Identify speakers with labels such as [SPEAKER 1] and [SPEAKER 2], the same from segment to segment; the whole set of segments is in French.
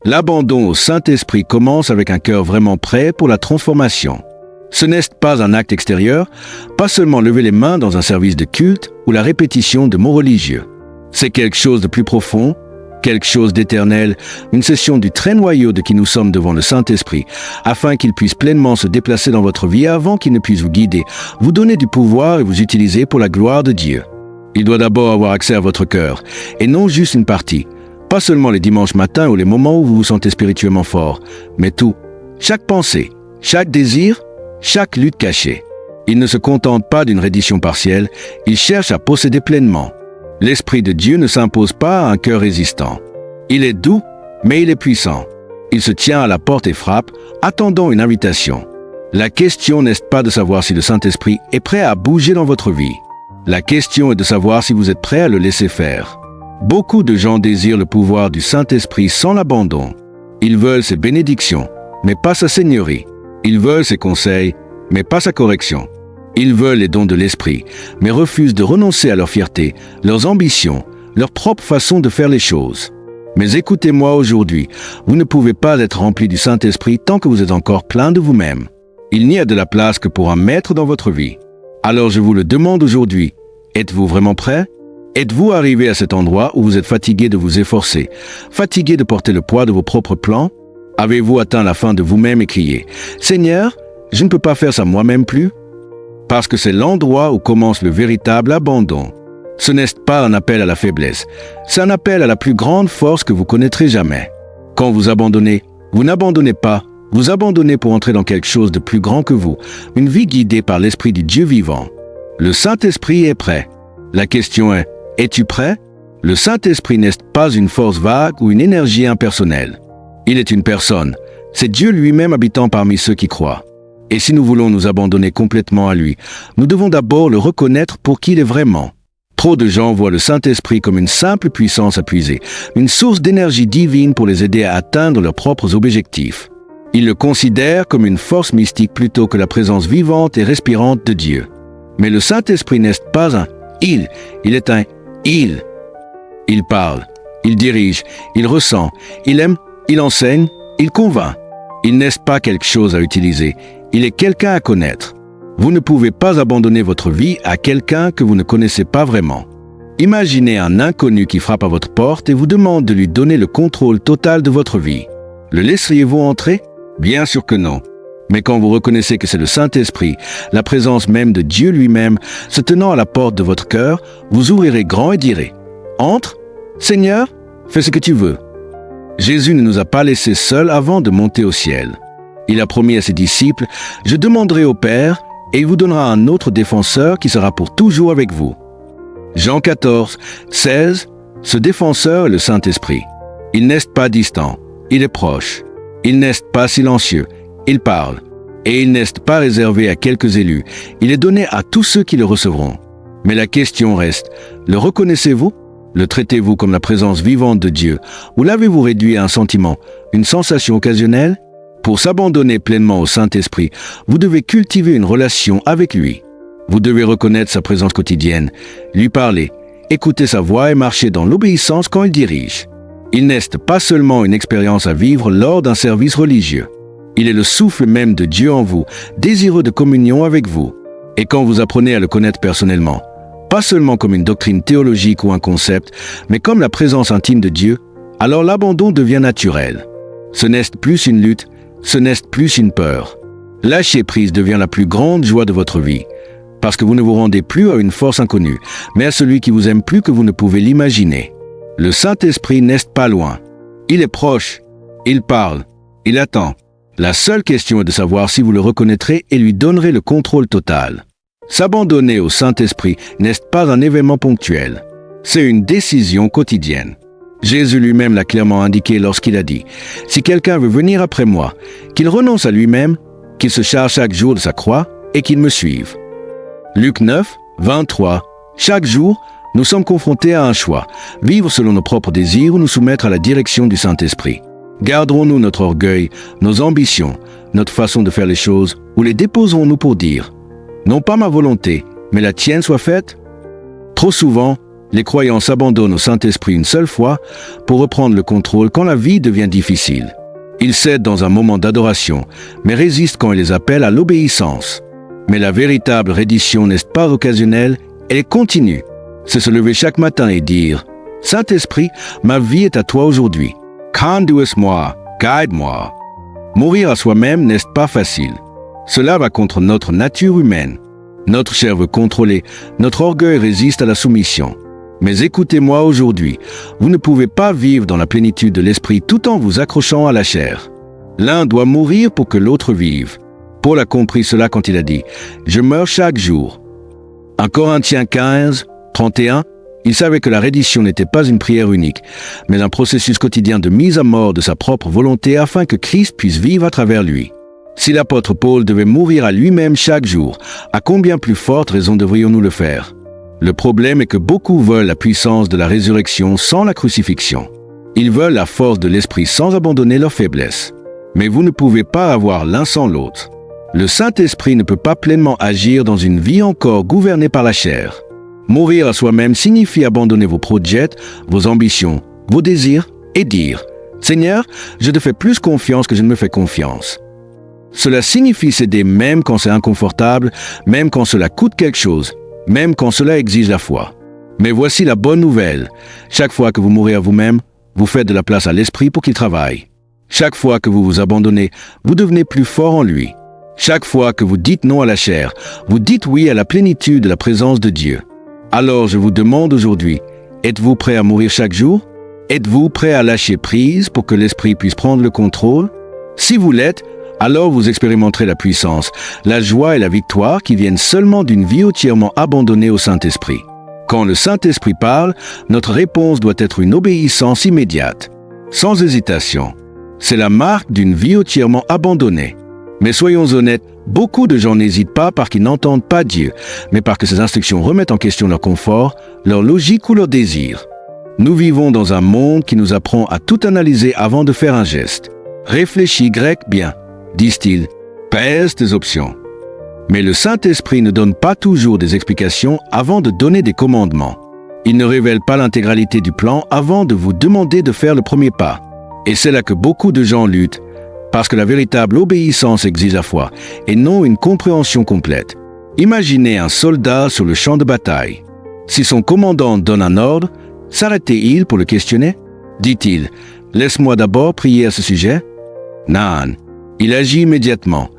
[SPEAKER 1] L'abandon au Saint-Esprit commence avec un cœur vraiment prêt pour la transformation. Ce n'est pas un acte extérieur, pas seulement lever les mains dans un service de culte ou la répétition de mots religieux. C'est quelque chose de plus profond, quelque chose d'éternel, une session du très noyau de qui nous sommes devant le Saint-Esprit, afin qu'il puisse pleinement se déplacer dans votre vie avant qu'il ne puisse vous guider, vous donner du pouvoir et vous utiliser pour la gloire de Dieu. Il doit d'abord avoir accès à votre cœur, et non juste une partie. Pas seulement les dimanches matins ou les moments où vous vous sentez spirituellement fort, mais tout, chaque pensée, chaque désir, chaque lutte cachée. Il ne se contente pas d'une reddition partielle, il cherche à posséder pleinement. L'Esprit de Dieu ne s'impose pas à un cœur résistant. Il est doux, mais il est puissant. Il se tient à la porte et frappe, attendant une invitation. La question n'est pas de savoir si le Saint-Esprit est prêt à bouger dans votre vie. La question est de savoir si vous êtes prêt à le laisser faire. Beaucoup de gens désirent le pouvoir du Saint-Esprit sans l'abandon. Ils veulent ses bénédictions, mais pas sa seigneurie. Ils veulent ses conseils, mais pas sa correction. Ils veulent les dons de l'Esprit, mais refusent de renoncer à leur fierté, leurs ambitions, leur propre façon de faire les choses. Mais écoutez-moi aujourd'hui, vous ne pouvez pas être rempli du Saint-Esprit tant que vous êtes encore plein de vous-même. Il n'y a de la place que pour un maître dans votre vie. Alors je vous le demande aujourd'hui, êtes-vous vraiment prêt? Êtes-vous arrivé à cet endroit où vous êtes fatigué de vous efforcer, fatigué de porter le poids de vos propres plans? Avez-vous atteint la fin de vous-même et crié « Seigneur, je ne peux pas faire ça moi-même plus ?» Parce que c'est l'endroit où commence le véritable abandon. Ce n'est pas un appel à la faiblesse, c'est un appel à la plus grande force que vous connaîtrez jamais. Quand vous abandonnez, vous n'abandonnez pas, vous abandonnez pour entrer dans quelque chose de plus grand que vous, une vie guidée par l'Esprit du Dieu vivant. Le Saint-Esprit est prêt. La question est, es-tu prêt? Le Saint-Esprit n'est pas une force vague ou une énergie impersonnelle. Il est une personne. C'est Dieu lui-même habitant parmi ceux qui croient. Et si nous voulons nous abandonner complètement à lui, nous devons d'abord le reconnaître pour qui il est vraiment. Trop de gens voient le Saint-Esprit comme une simple puissance à puiser, une source d'énergie divine pour les aider à atteindre leurs propres objectifs. Ils le considèrent comme une force mystique plutôt que la présence vivante et respirante de Dieu. Mais le Saint-Esprit n'est pas un « il est un « il ». Il parle, il dirige, il ressent, il aime, il enseigne, il convainc. Il n'est pas quelque chose à utiliser, il est quelqu'un à connaître. Vous ne pouvez pas abandonner votre vie à quelqu'un que vous ne connaissez pas vraiment. Imaginez un inconnu qui frappe à votre porte et vous demande de lui donner le contrôle total de votre vie. Le laisseriez-vous entrer? Bien sûr que non. Mais quand vous reconnaissez que c'est le Saint-Esprit, la présence même de Dieu lui-même, se tenant à la porte de votre cœur, vous ouvrirez grand et direz « Entre, Seigneur, fais ce que tu veux ». Jésus ne nous a pas laissés seuls avant de monter au ciel. Il a promis à ses disciples « Je demanderai au Père, et il vous donnera un autre défenseur qui sera pour toujours avec vous. » Jean 14, 16, ce défenseur est le Saint-Esprit. Il n'est pas distant, il est proche. Il n'est pas silencieux, il parle. Et il n'est pas réservé à quelques élus, il est donné à tous ceux qui le recevront. Mais la question reste, le reconnaissez-vous? Le traitez-vous comme la présence vivante de Dieu? Ou l'avez-vous réduit à un sentiment, une sensation occasionnelle? Pour s'abandonner pleinement au Saint-Esprit, vous devez cultiver une relation avec lui. Vous devez reconnaître sa présence quotidienne, lui parler, écouter sa voix et marcher dans l'obéissance quand il dirige. Il n'est pas seulement une expérience à vivre lors d'un service religieux. Il est le souffle même de Dieu en vous, désireux de communion avec vous. Et quand vous apprenez à le connaître personnellement, pas seulement comme une doctrine théologique ou un concept, mais comme la présence intime de Dieu, alors l'abandon devient naturel. Ce n'est plus une lutte, ce n'est plus une peur. Lâcher prise devient la plus grande joie de votre vie, parce que vous ne vous rendez plus à une force inconnue, mais à celui qui vous aime plus que vous ne pouvez l'imaginer. Le Saint-Esprit n'est pas loin. Il est proche, il parle, il attend. La seule question est de savoir si vous le reconnaîtrez et lui donnerez le contrôle total. S'abandonner au Saint-Esprit n'est pas un événement ponctuel. C'est une décision quotidienne. Jésus lui-même l'a clairement indiqué lorsqu'il a dit « Si quelqu'un veut venir après moi, qu'il renonce à lui-même, qu'il se charge chaque jour de sa croix et qu'il me suive. » Luc 9, 23. Chaque jour, nous sommes confrontés à un choix, vivre selon nos propres désirs ou nous soumettre à la direction du Saint-Esprit. Garderons-nous notre orgueil, nos ambitions, notre façon de faire les choses, ou les déposerons-nous pour dire « Non pas ma volonté, mais la tienne soit faite » Trop souvent, Les croyants s'abandonnent au Saint-Esprit une seule fois pour reprendre le contrôle quand la vie devient difficile. Ils cèdent dans un moment d'adoration, mais résistent quand il les appelle à l'obéissance. Mais la véritable reddition n'est pas occasionnelle, elle est continue. C'est se lever chaque matin et dire « Saint-Esprit, ma vie est à toi aujourd'hui. Conduis-moi, guide-moi. » Mourir à soi-même n'est pas facile. Cela va contre notre nature humaine. Notre chair veut contrôler, notre orgueil résiste à la soumission. Mais écoutez-moi aujourd'hui, vous ne pouvez pas vivre dans la plénitude de l'esprit tout en vous accrochant à la chair. L'un doit mourir pour que l'autre vive. Paul a compris cela quand il a dit « Je meurs chaque jour ». En Corinthiens 15, 31, il savait que la reddition n'était pas une prière unique, mais un processus quotidien de mise à mort de sa propre volonté afin que Christ puisse vivre à travers lui. Si l'apôtre Paul devait mourir à lui-même chaque jour, à combien plus forte raison devrions-nous le faire? Le problème est que beaucoup veulent la puissance de la résurrection sans la crucifixion. Ils veulent la force de l'esprit sans abandonner leur faiblesse. Mais vous ne pouvez pas avoir l'un sans l'autre. Le Saint-Esprit ne peut pas pleinement agir dans une vie encore gouvernée par la chair. Mourir à soi-même signifie abandonner vos projets, vos ambitions, vos désirs et dire « Seigneur, je te fais plus confiance que je ne me fais confiance ». Cela signifie céder même quand c'est inconfortable, même quand cela coûte quelque chose, même quand cela exige la foi. Mais voici la bonne nouvelle. Chaque fois que vous mourrez à vous-même, vous faites de la place à l'esprit pour qu'il travaille. Chaque fois que vous vous abandonnez, vous devenez plus fort en lui. Chaque fois que vous dites non à la chair, vous dites oui à la plénitude de la présence de Dieu. Alors je vous demande aujourd'hui, êtes-vous prêt à mourir chaque jour? Êtes-vous prêt à lâcher prise pour que l'esprit puisse prendre le contrôle? Si vous l'êtes, alors vous expérimenterez la puissance, la joie et la victoire qui viennent seulement d'une vie entièrement abandonnée au Saint-Esprit. Quand le Saint-Esprit parle, notre réponse doit être une obéissance immédiate, sans hésitation. C'est la marque d'une vie entièrement abandonnée. Mais soyons honnêtes, beaucoup de gens n'hésitent pas parce qu'ils n'entendent pas Dieu, mais parce que ses instructions remettent en question leur confort, leur logique ou leur désir. Nous vivons dans un monde qui nous apprend à tout analyser avant de faire un geste. Réfléchis grec bien, disent-ils, pèse tes options. Mais le Saint-Esprit ne donne pas toujours des explications avant de donner des commandements. Il ne révèle pas l'intégralité du plan avant de vous demander de faire le premier pas. Et c'est là que beaucoup de gens luttent, parce que la véritable obéissance exige la foi, et non une compréhension complète. Imaginez un soldat sur le champ de bataille. Si son commandant donne un ordre, s'arrête-t-il pour le questionner? Dit-il, « Laisse-moi d'abord prier à ce sujet » Non, il agit immédiatement,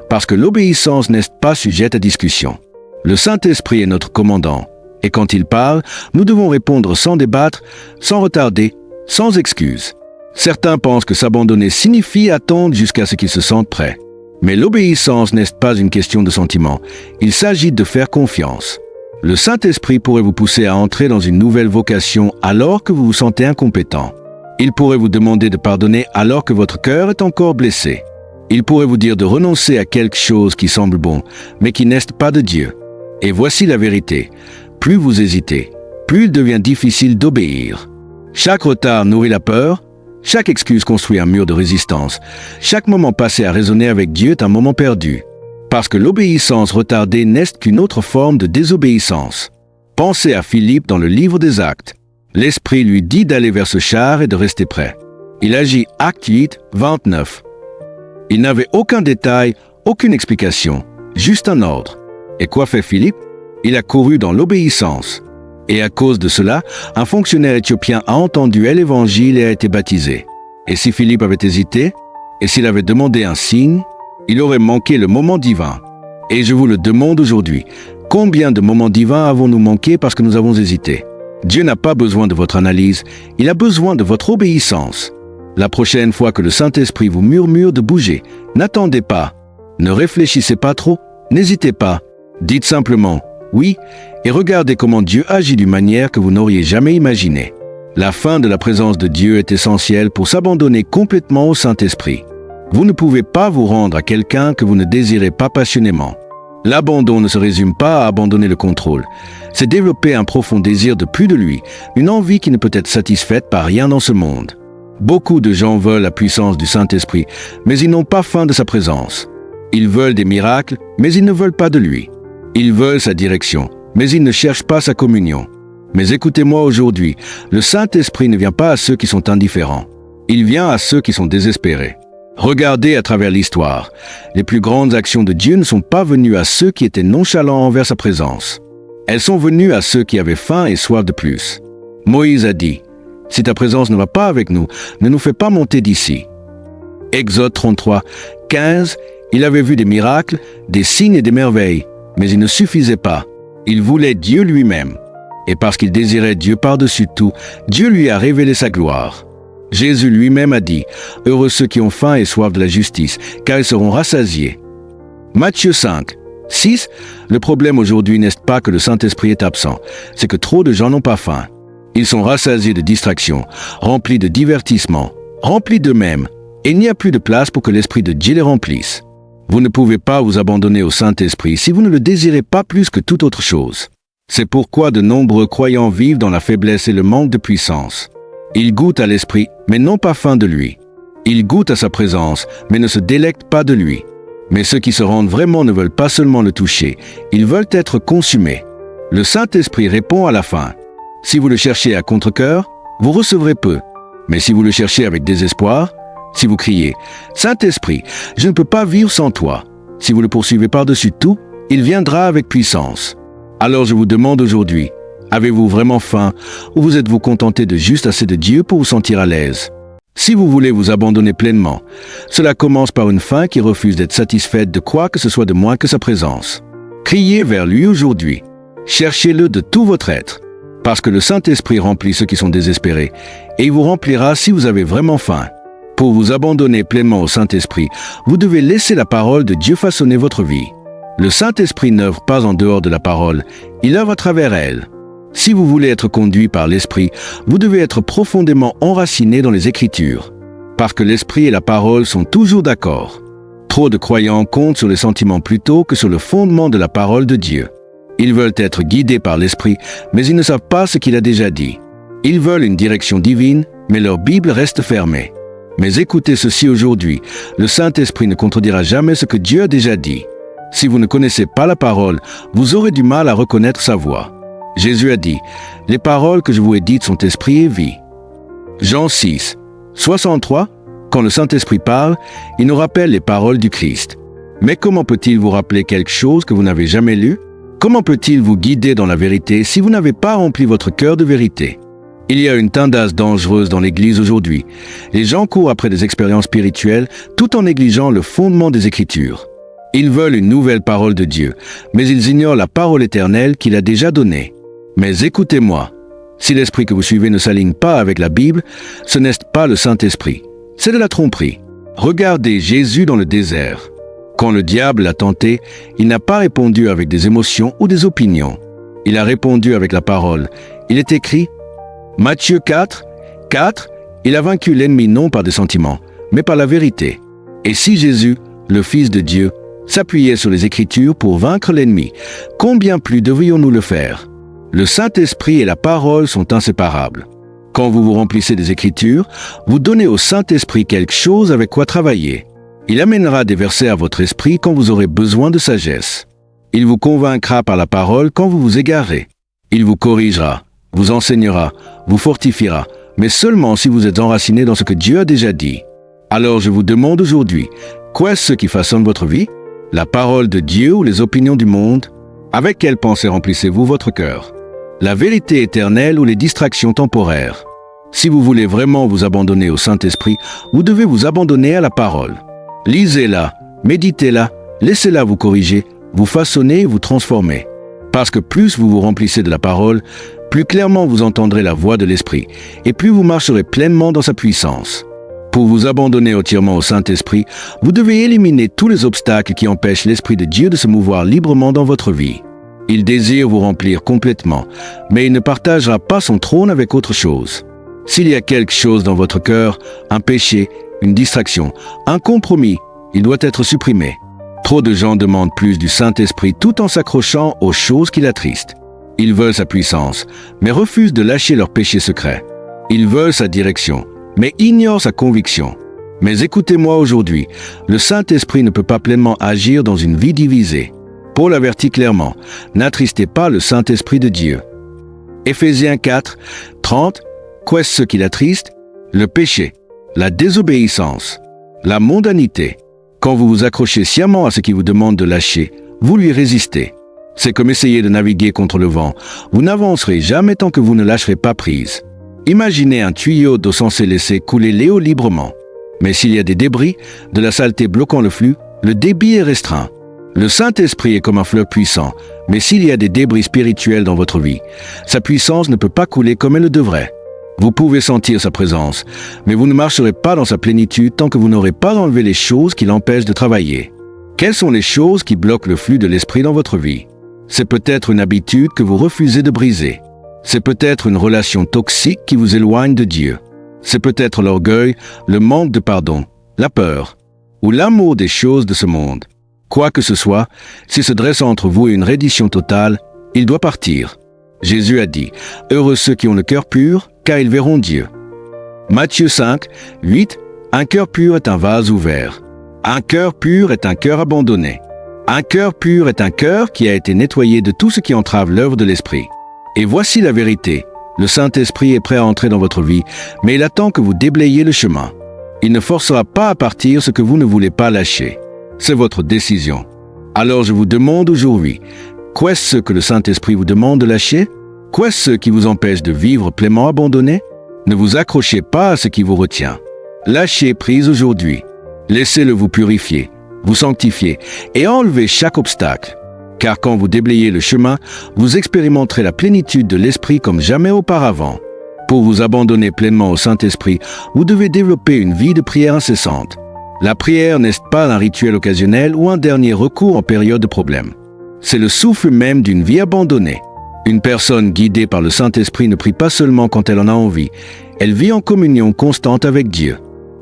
[SPEAKER 1] parce que l'obéissance n'est pas sujette à discussion. Le Saint-Esprit est notre commandant, et quand il parle, nous devons répondre sans débattre, sans retarder, sans excuse. Certains pensent que s'abandonner signifie attendre jusqu'à ce qu'ils se sentent prêts. Mais l'obéissance n'est pas une question de sentiment, il s'agit de faire confiance. Le Saint-Esprit pourrait vous pousser à entrer dans une nouvelle vocation alors que vous vous sentez incompétent. Il pourrait vous demander de pardonner alors que votre cœur est encore blessé. Il pourrait vous dire de renoncer à quelque chose qui semble bon, mais qui n'est pas de Dieu. Et voici la vérité. Plus vous hésitez, plus il devient difficile d'obéir. Chaque retard nourrit la peur, chaque excuse construit un mur de résistance. Chaque moment passé à raisonner avec Dieu est un moment perdu. Parce que l'obéissance retardée n'est qu'une autre forme de désobéissance. Pensez à Philippe dans le livre des Actes. L'Esprit lui dit d'aller vers ce char et de rester prêt. Il agit Acte 8, 29. Il n'avait aucun détail, aucune explication, juste un ordre. Et quoi fait Philippe? Il a couru dans l'obéissance. Et à cause de cela, un fonctionnaire éthiopien a entendu l'Évangile et a été baptisé. Et si Philippe avait hésité, et s'il avait demandé un signe, il aurait manqué le moment divin. Et je vous le demande aujourd'hui, combien de moments divins avons-nous manqué parce que nous avons hésité? Dieu n'a pas besoin de votre analyse, il a besoin de votre obéissance. La prochaine fois que le Saint-Esprit vous murmure de bouger, n'attendez pas, ne réfléchissez pas trop, n'hésitez pas, dites simplement « oui » et regardez comment Dieu agit d'une manière que vous n'auriez jamais imaginée. La fin de la présence de Dieu est essentielle pour s'abandonner complètement au Saint-Esprit. Vous ne pouvez pas vous rendre à quelqu'un que vous ne désirez pas passionnément. L'abandon ne se résume pas à abandonner le contrôle. C'est développer un profond désir de plus de lui, une envie qui ne peut être satisfaite par rien dans ce monde. Beaucoup de gens veulent la puissance du Saint-Esprit, mais ils n'ont pas faim de sa présence. Ils veulent des miracles, mais ils ne veulent pas de lui. Ils veulent sa direction, mais ils ne cherchent pas sa communion. Mais écoutez-moi aujourd'hui, le Saint-Esprit ne vient pas à ceux qui sont indifférents. Il vient à ceux qui sont désespérés. Regardez à travers l'histoire. Les plus grandes actions de Dieu ne sont pas venues à ceux qui étaient nonchalants envers sa présence. Elles sont venues à ceux qui avaient faim et soif de plus. Moïse a dit, « Si ta présence ne va pas avec nous, ne nous fais pas monter d'ici. » Exode 33, 15, il avait vu des miracles, des signes et des merveilles, mais il ne suffisait pas. Il voulait Dieu lui-même. Et parce qu'il désirait Dieu par-dessus tout, Dieu lui a révélé sa gloire. Jésus lui-même a dit, « Heureux ceux qui ont faim et soif de la justice, car ils seront rassasiés. » Matthieu 5, 6, le problème aujourd'hui n'est pas que le Saint-Esprit est absent, c'est que trop de gens n'ont pas faim. Ils sont rassasiés de distractions, remplis de divertissements, remplis d'eux-mêmes, et il n'y a plus de place pour que l'Esprit de Dieu les remplisse. Vous ne pouvez pas vous abandonner au Saint-Esprit si vous ne le désirez pas plus que toute autre chose. C'est pourquoi de nombreux croyants vivent dans la faiblesse et le manque de puissance. Ils goûtent à l'Esprit, mais n'ont pas faim de lui. Ils goûtent à sa présence, mais ne se délectent pas de lui. Mais ceux qui se rendent vraiment ne veulent pas seulement le toucher, ils veulent être consumés. Le Saint-Esprit répond à la faim. Si vous le cherchez à contre-cœur, vous recevrez peu. Mais si vous le cherchez avec désespoir, si vous criez « Saint-Esprit, je ne peux pas vivre sans toi », si vous le poursuivez par-dessus tout, il viendra avec puissance. Alors je vous demande aujourd'hui, avez-vous vraiment faim ou vous êtes-vous contenté de juste assez de Dieu pour vous sentir à l'aise? Si vous voulez vous abandonner pleinement, cela commence par une faim qui refuse d'être satisfaite de quoi que ce soit de moins que sa présence. Criez vers lui aujourd'hui. Cherchez-le de tout votre être, parce que le Saint-Esprit remplit ceux qui sont désespérés, et il vous remplira si vous avez vraiment faim. Pour vous abandonner pleinement au Saint-Esprit, vous devez laisser la parole de Dieu façonner votre vie. Le Saint-Esprit n'œuvre pas en dehors de la parole, il œuvre à travers elle. Si vous voulez être conduit par l'Esprit, vous devez être profondément enraciné dans les Écritures, parce que l'Esprit et la parole sont toujours d'accord. Trop de croyants comptent sur les sentiments plutôt que sur le fondement de la parole de Dieu. Ils veulent être guidés par l'Esprit, mais ils ne savent pas ce qu'il a déjà dit. Ils veulent une direction divine, mais leur Bible reste fermée. Mais écoutez ceci aujourd'hui, le Saint-Esprit ne contredira jamais ce que Dieu a déjà dit. Si vous ne connaissez pas la parole, vous aurez du mal à reconnaître sa voix. Jésus a dit, « Les paroles que je vous ai dites sont esprit et vie. » Jean 6, 63, quand le Saint-Esprit parle, il nous rappelle les paroles du Christ. Mais comment peut-il vous rappeler quelque chose que vous n'avez jamais lu? Comment peut-il vous guider dans la vérité si vous n'avez pas rempli votre cœur de vérité? Il y a une tendance dangereuse dans l'Église aujourd'hui. Les gens courent après des expériences spirituelles tout en négligeant le fondement des Écritures. Ils veulent une nouvelle parole de Dieu, mais ils ignorent la parole éternelle qu'il a déjà donnée. Mais écoutez-moi, si l'esprit que vous suivez ne s'aligne pas avec la Bible, ce n'est pas le Saint-Esprit. C'est de la tromperie. Regardez Jésus dans le désert. Quand le diable l'a tenté, il n'a pas répondu avec des émotions ou des opinions. Il a répondu avec la parole. Il est écrit, Matthieu 4, 4, il a vaincu l'ennemi non par des sentiments, mais par la vérité. Et si Jésus, le Fils de Dieu, s'appuyait sur les Écritures pour vaincre l'ennemi, combien plus devrions-nous le faire? Le Saint-Esprit et la parole sont inséparables. Quand vous vous remplissez des Écritures, vous donnez au Saint-Esprit quelque chose avec quoi travailler. Il amènera des versets à votre esprit quand vous aurez besoin de sagesse. Il vous convaincra par la parole quand vous vous égarez. Il vous corrigera, vous enseignera, vous fortifiera, mais seulement si vous êtes enraciné dans ce que Dieu a déjà dit. Alors je vous demande aujourd'hui, qu'est-ce qui façonne votre vie? La parole de Dieu ou les opinions du monde? Avec quelle pensée remplissez-vous votre cœur? La vérité éternelle ou les distractions temporaires? Si vous voulez vraiment vous abandonner au Saint-Esprit, vous devez vous abandonner à la parole. Lisez-la, méditez-la, laissez-la vous corriger, vous façonner et vous transformer. Parce que plus vous vous remplissez de la parole, plus clairement vous entendrez la voix de l'Esprit, et plus vous marcherez pleinement dans sa puissance. Pour vous abandonner entièrement au Saint-Esprit, vous devez éliminer tous les obstacles qui empêchent l'Esprit de Dieu de se mouvoir librement dans votre vie. Il désire vous remplir complètement, mais il ne partagera pas son trône avec autre chose. S'il y a quelque chose dans votre cœur, un péché, une distraction, un compromis, il doit être supprimé. Trop de gens demandent plus du Saint-Esprit tout en s'accrochant aux choses qui l'attristent. Ils veulent sa puissance, mais refusent de lâcher leurs péchés secrets. Ils veulent sa direction, mais ignorent sa conviction. Mais écoutez-moi aujourd'hui, le Saint-Esprit ne peut pas pleinement agir dans une vie divisée. Paul avertit clairement, n'attristez pas le Saint-Esprit de Dieu. Éphésiens 4, 30. Qu'est-ce qui l'attriste? Le péché, la désobéissance, la mondanité. Quand vous vous accrochez sciemment à ce qui vous demande de lâcher, vous lui résistez. C'est comme essayer de naviguer contre le vent. Vous n'avancerez jamais tant que vous ne lâcherez pas prise. Imaginez un tuyau d'eau censé laisser couler l'eau librement. Mais s'il y a des débris, de la saleté bloquant le flux, le débit est restreint. Le Saint-Esprit est comme un fleuve puissant, mais s'il y a des débris spirituels dans votre vie, sa puissance ne peut pas couler comme elle le devrait. Vous pouvez sentir sa présence, mais vous ne marcherez pas dans sa plénitude tant que vous n'aurez pas enlevé les choses qui l'empêchent de travailler. Quelles sont les choses qui bloquent le flux de l'Esprit dans votre vie? C'est peut-être une habitude que vous refusez de briser. C'est peut-être une relation toxique qui vous éloigne de Dieu. C'est peut-être l'orgueil, le manque de pardon, la peur, ou l'amour des choses de ce monde. Quoi que ce soit, s'il se dresse entre vous et une reddition totale, il doit partir. Jésus a dit, « Heureux ceux qui ont le cœur pur, car ils verront Dieu. » Matthieu 5, 8. Un cœur pur est un vase ouvert. Un cœur pur est un cœur abandonné. Un cœur pur est un cœur qui a été nettoyé de tout ce qui entrave l'œuvre de l'Esprit. Et voici la vérité. Le Saint-Esprit est prêt à entrer dans votre vie, mais il attend que vous déblayiez le chemin. Il ne forcera pas à partir ce que vous ne voulez pas lâcher. C'est votre décision. Alors je vous demande aujourd'hui, qu'est-ce que le Saint-Esprit vous demande de lâcher? Qu'est-ce qui vous empêche de vivre pleinement abandonné? Ne vous accrochez pas à ce qui vous retient. Lâchez prise aujourd'hui. Laissez-le vous purifier, vous sanctifier et enlever chaque obstacle. Car quand vous déblayez le chemin, vous expérimenterez la plénitude de l'Esprit comme jamais auparavant. Pour vous abandonner pleinement au Saint-Esprit, vous devez développer une vie de prière incessante. La prière n'est pas un rituel occasionnel ou un dernier recours en période de problème. C'est le souffle même d'une vie abandonnée. Une personne guidée par le Saint-Esprit ne prie pas seulement quand elle en a envie, elle vit en communion constante avec Dieu.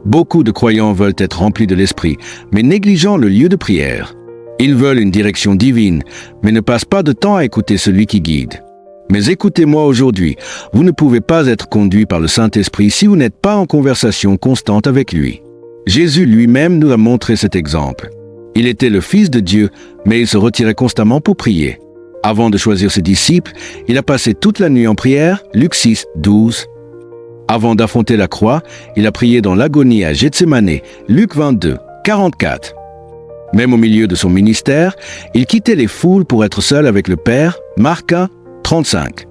[SPEAKER 1] Beaucoup de croyants veulent être remplis de l'Esprit, mais négligeant le lieu de prière. Ils veulent une direction divine, mais ne passent pas de temps à écouter celui qui guide. Mais écoutez-moi aujourd'hui, vous ne pouvez pas être conduit par le Saint-Esprit si vous n'êtes pas en conversation constante avec lui. Jésus lui-même nous a montré cet exemple. Il était le Fils de Dieu, mais il se retirait constamment pour prier. Avant de choisir ses disciples, il a passé toute la nuit en prière, Luc 6, 12. Avant d'affronter la croix, il a prié dans l'agonie à Gethsémané, Luc 22, 44. Même au milieu de son ministère, il quittait les foules pour être seul avec le Père, Marc 1, 35.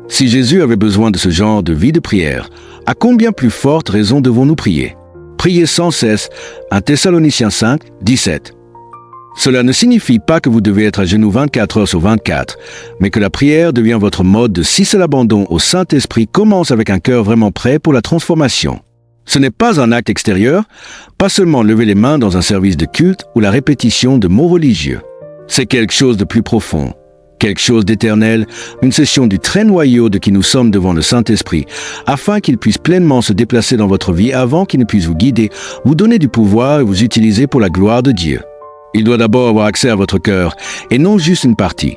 [SPEAKER 1] Si Jésus avait besoin de ce genre de vie de prière, à combien plus forte raison devons-nous prier? Priez sans cesse, 1 Thessaloniciens 5, 17. Cela ne signifie pas que vous devez être à genoux 24 heures sur 24, mais que la prière devient votre mode de si c'est l'abandon au Saint-Esprit commence avec un cœur vraiment prêt pour la transformation. Ce n'est pas un acte extérieur, pas seulement lever les mains dans un service de culte ou la répétition de mots religieux. C'est quelque chose de plus profond, quelque chose d'éternel, une session du très noyau de qui nous sommes devant le Saint-Esprit, afin qu'il puisse pleinement se déplacer dans votre vie avant qu'il ne puisse vous guider, vous donner du pouvoir et vous utiliser pour la gloire de Dieu. Il doit d'abord avoir accès à votre cœur, et non juste une partie.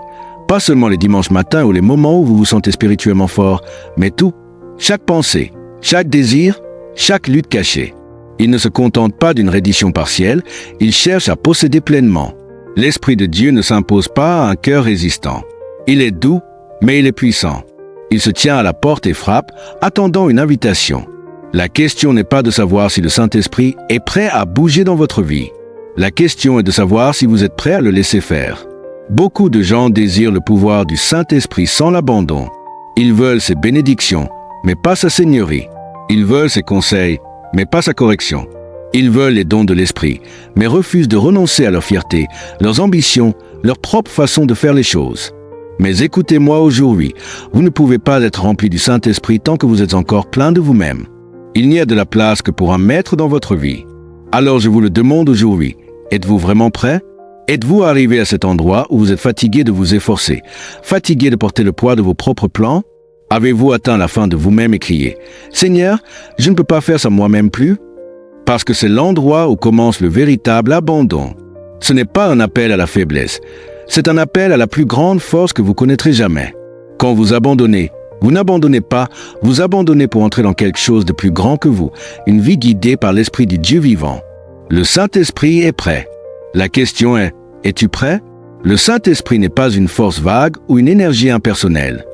[SPEAKER 1] Pas seulement les dimanches matins ou les moments où vous vous sentez spirituellement fort, mais tout, chaque pensée, chaque désir, chaque lutte cachée. Il ne se contente pas d'une reddition partielle, il cherche à posséder pleinement. L'Esprit de Dieu ne s'impose pas à un cœur résistant. Il est doux, mais il est puissant. Il se tient à la porte et frappe, attendant une invitation. La question n'est pas de savoir si le Saint-Esprit est prêt à bouger dans votre vie. La question est de savoir si vous êtes prêt à le laisser faire. Beaucoup de gens désirent le pouvoir du Saint-Esprit sans l'abandon. Ils veulent ses bénédictions, mais pas sa seigneurie. Ils veulent ses conseils, mais pas sa correction. Ils veulent les dons de l'Esprit, mais refusent de renoncer à leur fierté, leurs ambitions, leur propre façon de faire les choses. Mais écoutez-moi aujourd'hui, vous ne pouvez pas être rempli du Saint-Esprit tant que vous êtes encore plein de vous-même. Il n'y a de la place que pour un maître dans votre vie. Alors je vous le demande aujourd'hui, êtes-vous vraiment prêt? Êtes-vous arrivé à cet endroit où vous êtes fatigué de vous efforcer, fatigué de porter le poids de vos propres plans? Avez-vous atteint la fin de vous-même et crié « Seigneur, je ne peux pas faire ça moi-même plus ?» Parce que c'est l'endroit où commence le véritable abandon. Ce n'est pas un appel à la faiblesse, c'est un appel à la plus grande force que vous connaîtrez jamais. Quand vous abandonnez, vous n'abandonnez pas, vous abandonnez pour entrer dans quelque chose de plus grand que vous, une vie guidée par l'Esprit du Dieu vivant. Le Saint-Esprit est prêt. La question est, es-tu prêt? Le Saint-Esprit n'est pas une force vague ou une énergie impersonnelle.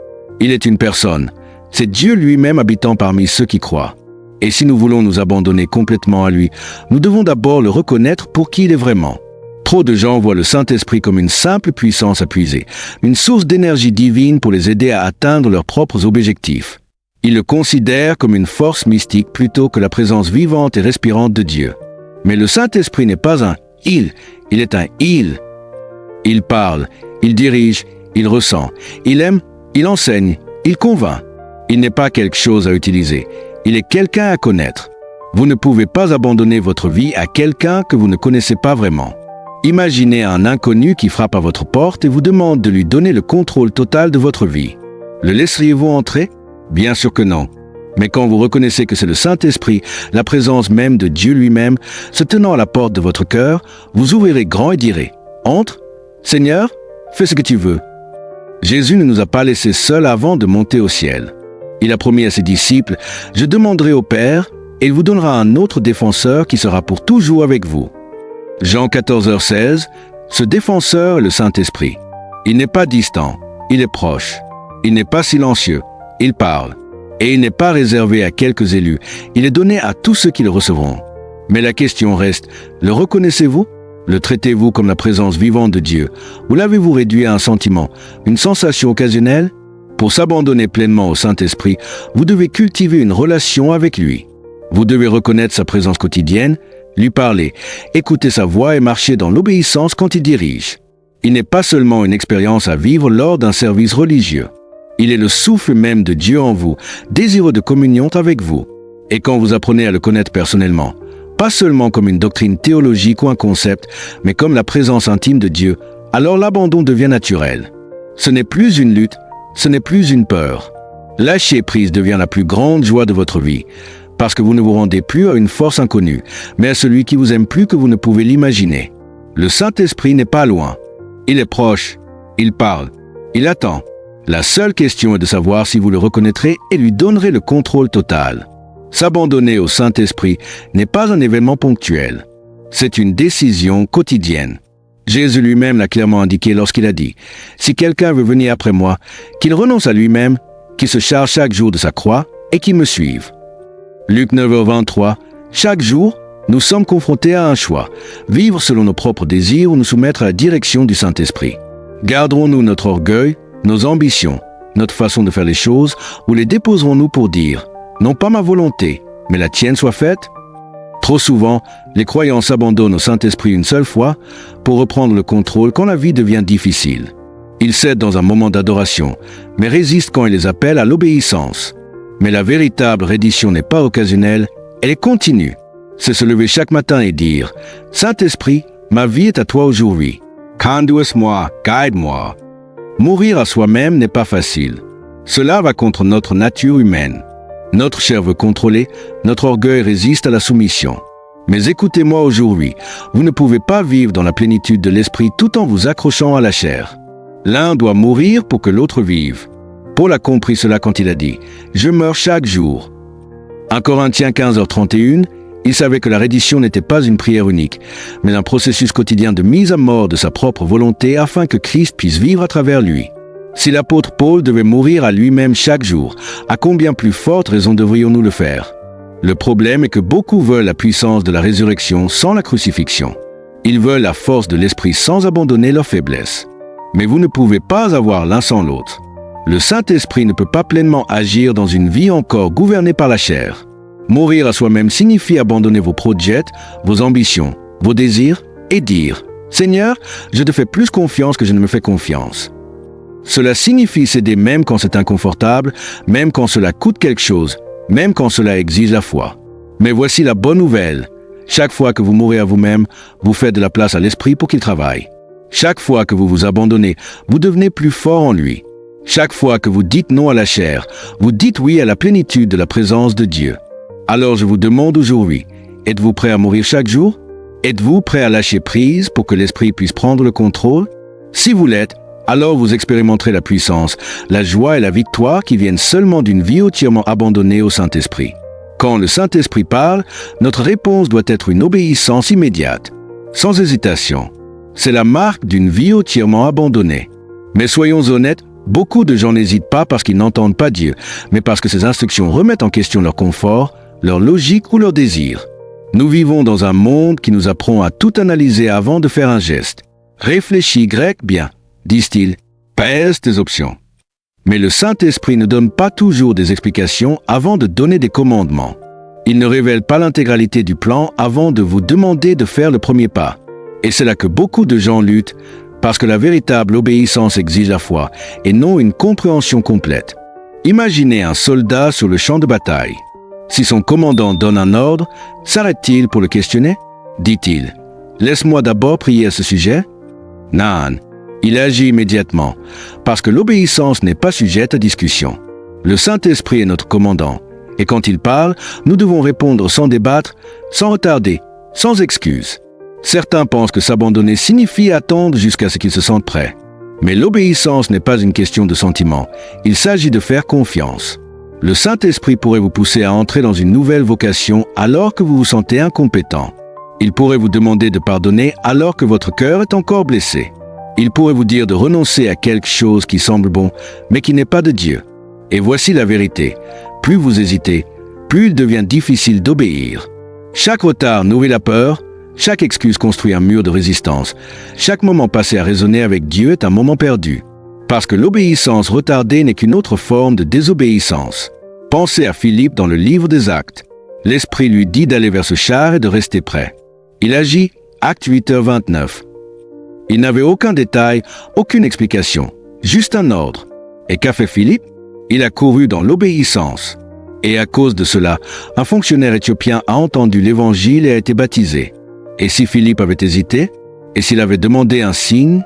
[SPEAKER 1] Il est une personne. C'est Dieu lui-même habitant parmi ceux qui croient. Et si nous voulons nous abandonner complètement à lui, nous devons d'abord le reconnaître pour qui il est vraiment. Trop de gens voient le Saint-Esprit comme une simple puissance à puiser, une source d'énergie divine pour les aider à atteindre leurs propres objectifs. Ils le considèrent comme une force mystique plutôt que la présence vivante et respirante de Dieu. Mais le Saint-Esprit n'est pas un « il est un « il ». Il parle, il dirige, il ressent, il aime, il enseigne, il convainc. Il n'est pas quelque chose à utiliser, il est quelqu'un à connaître. Vous ne pouvez pas abandonner votre vie à quelqu'un que vous ne connaissez pas vraiment. Imaginez un inconnu qui frappe à votre porte et vous demande de lui donner le contrôle total de votre vie. Le laisseriez-vous entrer? Bien sûr que non. Mais quand vous reconnaissez que c'est le Saint-Esprit, la présence même de Dieu lui-même, se tenant à la porte de votre cœur, vous ouvrirez grand et direz « Entre, Seigneur, fais ce que tu veux ». Jésus ne nous a pas laissés seuls avant de monter au ciel. Il a promis à ses disciples « Je demanderai au Père, et il vous donnera un autre défenseur qui sera pour toujours avec vous. » Jean 14h16, ce défenseur est le Saint-Esprit. Il n'est pas distant, il est proche. Il n'est pas silencieux, il parle. Et il n'est pas réservé à quelques élus, il est donné à tous ceux qui le recevront. Mais la question reste, le reconnaissez-vous? Le traitez-vous comme la présence vivante de Dieu? Ou l'avez-vous réduit à un sentiment, une sensation occasionnelle? Pour s'abandonner pleinement au Saint-Esprit, vous devez cultiver une relation avec lui. Vous devez reconnaître sa présence quotidienne, lui parler, écouter sa voix et marcher dans l'obéissance quand il dirige. Il n'est pas seulement une expérience à vivre lors d'un service religieux. Il est le souffle même de Dieu en vous, désireux de communion avec vous. Et quand vous apprenez à le connaître personnellement, pas seulement comme une doctrine théologique ou un concept, mais comme la présence intime de Dieu, alors l'abandon devient naturel. Ce n'est plus une lutte, ce n'est plus une peur. Lâcher prise devient la plus grande joie de votre vie, parce que vous ne vous rendez plus à une force inconnue, mais à celui qui vous aime plus que vous ne pouvez l'imaginer. Le Saint-Esprit n'est pas loin. Il est proche, il parle, il attend. La seule question est de savoir si vous le reconnaîtrez et lui donnerez le contrôle total. S'abandonner au Saint-Esprit n'est pas un événement ponctuel. C'est une décision quotidienne. Jésus lui-même l'a clairement indiqué lorsqu'il a dit « Si quelqu'un veut venir après moi, qu'il renonce à lui-même, qu'il se charge chaque jour de sa croix et qu'il me suive. » Luc 9h23, chaque jour, nous sommes confrontés à un choix, vivre selon nos propres désirs ou nous soumettre à la direction du Saint-Esprit. Garderons-nous notre orgueil, nos ambitions, notre façon de faire les choses, ou les déposerons-nous pour dire « Non pas ma volonté, mais la tienne soit faite » Trop souvent, les croyants s'abandonnent au Saint-Esprit une seule fois pour reprendre le contrôle quand la vie devient difficile. Ils cèdent dans un moment d'adoration, mais résistent quand il les appelle à l'obéissance. Mais la véritable reddition n'est pas occasionnelle, elle est continue. C'est se lever chaque matin et dire « Saint-Esprit, ma vie est à toi aujourd'hui. Conduis-moi, guide-moi. » Mourir à soi-même n'est pas facile. Cela va contre notre nature humaine. Notre chair veut contrôler, notre orgueil résiste à la soumission. Mais écoutez-moi aujourd'hui, vous ne pouvez pas vivre dans la plénitude de l'esprit tout en vous accrochant à la chair. L'un doit mourir pour que l'autre vive. Paul a compris cela quand il a dit « Je meurs chaque jour ». 1 Corinthiens 15h31, il savait que la reddition n'était pas une prière unique, mais un processus quotidien de mise à mort de sa propre volonté afin que Christ puisse vivre à travers lui. Si l'apôtre Paul devait mourir à lui-même chaque jour, à combien plus forte raison devrions-nous le faire? Le problème est que beaucoup veulent la puissance de la résurrection sans la crucifixion. Ils veulent la force de l'esprit sans abandonner leur faiblesse. Mais vous ne pouvez pas avoir l'un sans l'autre. Le Saint-Esprit ne peut pas pleinement agir dans une vie encore gouvernée par la chair. Mourir à soi-même signifie abandonner vos projets, vos ambitions, vos désirs et dire « Seigneur, je te fais plus confiance que je ne me fais confiance ». Cela signifie céder même quand c'est inconfortable, même quand cela coûte quelque chose, même quand cela exige la foi. Mais voici la bonne nouvelle. Chaque fois que vous mourrez à vous-même, vous faites de la place à l'Esprit pour qu'il travaille. Chaque fois que vous vous abandonnez, vous devenez plus fort en lui. Chaque fois que vous dites non à la chair, vous dites oui à la plénitude de la présence de Dieu. Alors je vous demande aujourd'hui, êtes-vous prêt à mourir chaque jour? Êtes-vous prêt à lâcher prise pour que l'Esprit puisse prendre le contrôle? Si vous l'êtes, alors vous expérimenterez la puissance, la joie et la victoire qui viennent seulement d'une vie entièrement abandonnée au Saint-Esprit. Quand le Saint-Esprit parle, notre réponse doit être une obéissance immédiate, sans hésitation. C'est la marque d'une vie entièrement abandonnée. Mais soyons honnêtes, Beaucoup de gens n'hésitent pas parce qu'ils n'entendent pas Dieu, mais parce que ces instructions remettent en question leur confort, leur logique ou leur désir. Nous vivons dans un monde qui nous apprend à tout analyser avant de faire un geste. Réfléchis grec bien, disent-ils, pèse tes options. Mais le Saint-Esprit ne donne pas toujours des explications avant de donner des commandements. Il ne révèle pas l'intégralité du plan avant de vous demander de faire le premier pas. Et c'est là que beaucoup de gens luttent, parce que la véritable obéissance exige la foi, et non une compréhension complète. Imaginez un soldat sur le champ de bataille. Si son commandant donne un ordre, s'arrête-t-il pour le questionner? Dit-il, « Laisse-moi d'abord prier à ce sujet ?» Non, il agit immédiatement, parce que l'obéissance n'est pas sujette à discussion. Le Saint-Esprit est notre commandant, et quand il parle, nous devons répondre sans débattre, sans retarder, sans excuse. Certains pensent que s'abandonner signifie attendre jusqu'à ce qu'ils se sentent prêts. Mais l'obéissance n'est pas une question de sentiment, il s'agit de faire confiance. Le Saint-Esprit pourrait vous pousser à entrer dans une nouvelle vocation alors que vous vous sentez incompétent. Il pourrait vous demander de pardonner alors que votre cœur est encore blessé. Il pourrait vous dire de renoncer à quelque chose qui semble bon, mais qui n'est pas de Dieu. Et voici la vérité. Plus vous hésitez, plus il devient difficile d'obéir. Chaque retard nourrit la peur, chaque excuse construit un mur de résistance. Chaque moment passé à raisonner avec Dieu est un moment perdu. Parce que l'obéissance retardée n'est qu'une autre forme de désobéissance. Pensez à Philippe dans le livre des Actes. L'Esprit lui dit d'aller vers ce char et de rester prêt. Il agit, acte 8h29. Il n'avait aucun détail, aucune explication, juste un ordre. Et qu'a fait Philippe? Il a couru dans l'obéissance. Et à cause de cela, un fonctionnaire éthiopien a entendu l'évangile et a été baptisé. Et si Philippe avait hésité? Et s'il avait demandé un signe?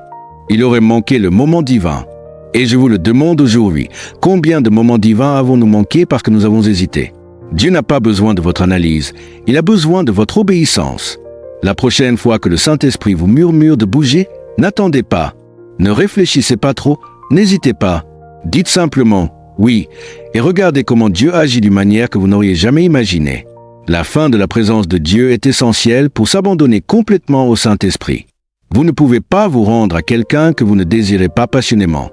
[SPEAKER 1] Il aurait manqué le moment divin. Et je vous le demande aujourd'hui, combien de moments divins avons-nous manqué parce que nous avons hésité? Dieu n'a pas besoin de votre analyse, il a besoin de votre obéissance. La prochaine fois que le Saint-Esprit vous murmure de bouger, n'attendez pas. Ne réfléchissez pas trop, n'hésitez pas. Dites simplement « oui » et regardez comment Dieu agit d'une manière que vous n'auriez jamais imaginée. La fin de la présence de Dieu est essentielle pour s'abandonner complètement au Saint-Esprit. Vous ne pouvez pas vous rendre à quelqu'un que vous ne désirez pas passionnément.